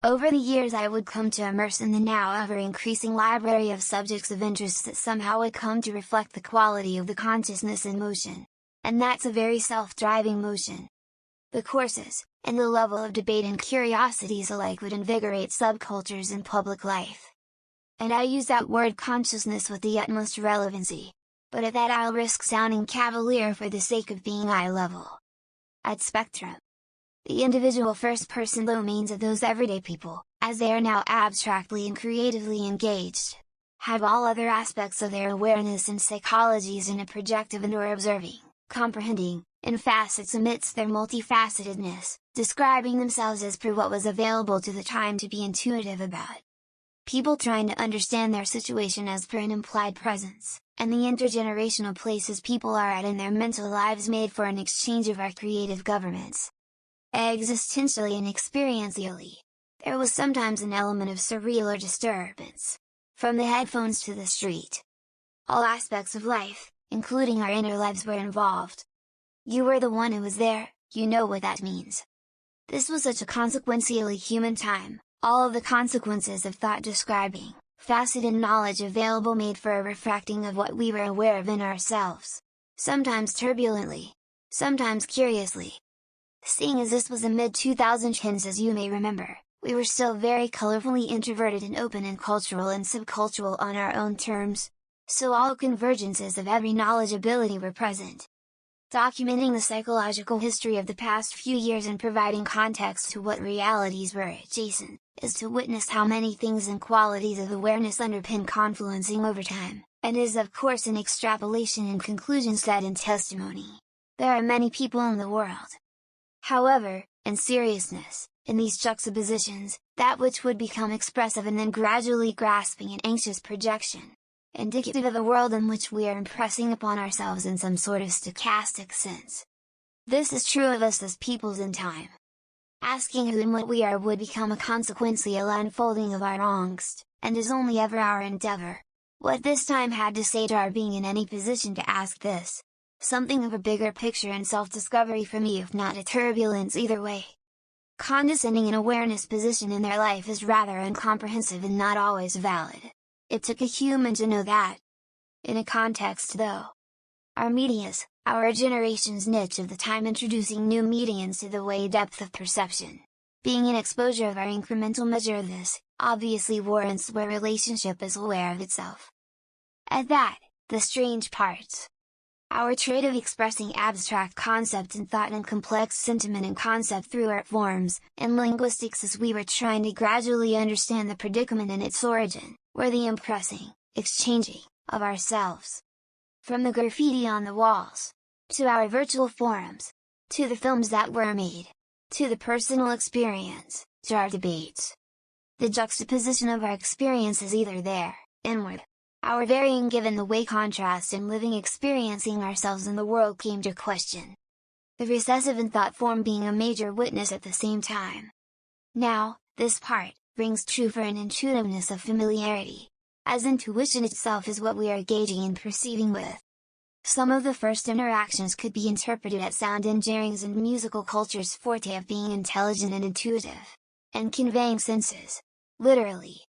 Over the years I would come to immerse in the now ever-increasing library of subjects of interest that somehow would come to reflect the quality of the consciousness in motion. And that's a very self-driving motion. The courses, and the level of debate and curiosities alike would invigorate subcultures in public life. And I use that word consciousness with the utmost relevancy. But at that I'll risk sounding cavalier for the sake of being eye-level. At Spectrum, the individual first-person domains of those everyday people, as they are now abstractly and creatively engaged, have all other aspects of their awareness and psychologies in a projective and/or observing, comprehending, in facets amidst their multifacetedness, describing themselves as per what was available to the time to be intuitive about. People trying to understand their situation as per an implied presence, and the intergenerational places people are at in their mental lives made for an exchange of our creative governments. Existentially and experientially, there was sometimes an element of surreal or disturbance. From the headphones to the street. All aspects of life, including our inner lives, were involved. You were the one who was there, you know what that means. This was such a consequentially human time, all of the consequences of thought describing, faceted knowledge available made for a refracting of what we were aware of in ourselves. Sometimes turbulently, sometimes curiously. Seeing as this was the mid-2010s, as you may remember, we were still very colorfully introverted and open and cultural and subcultural on our own terms, so all convergences of every knowledge ability were present. Documenting the psychological history of the past few years and providing context to what realities were adjacent, is to witness how many things and qualities of awareness underpin confluencing over time, and is of course an extrapolation and conclusion set in testimony. There are many people in the world. However, in seriousness, in these juxtapositions, that which would become expressive and then gradually grasping an anxious projection, indicative of a world in which we are impressing upon ourselves in some sort of stochastic sense. This is true of us as peoples in time. Asking who and what we are would become a consequential unfolding of our angst, and is only ever our endeavor. What this time had to say to our being in any position to ask this? Something of a bigger picture and self-discovery for me, if not a turbulence either way. Condescending an awareness position in their life is rather incomprehensive and not always valid. It took a human to know that. In a context though. Our medias, our generation's niche of the time, introducing new medians to the way depth of perception. Being an exposure of our incremental measure of this, obviously warrants where relationship is aware of itself. At that, the strange parts. Our trait of expressing abstract concept and thought and complex sentiment and concept through art forms, and linguistics as we were trying to gradually understand the predicament and its origin, were the impressing, exchanging, of ourselves. From the graffiti on the walls, to our virtual forums, to the films that were made, to the personal experience, to our debates. The juxtaposition of our experience is either there, inward, our varying given the way contrast in living experiencing ourselves in the world came to question. The recessive in thought form being a major witness at the same time. Now, this part, rings true for an intuitiveness of familiarity, as intuition itself is what we are gauging and perceiving with. Some of the first interactions could be interpreted as sound engineering's and musical culture's forte of being intelligent and intuitive, and conveying senses, literally,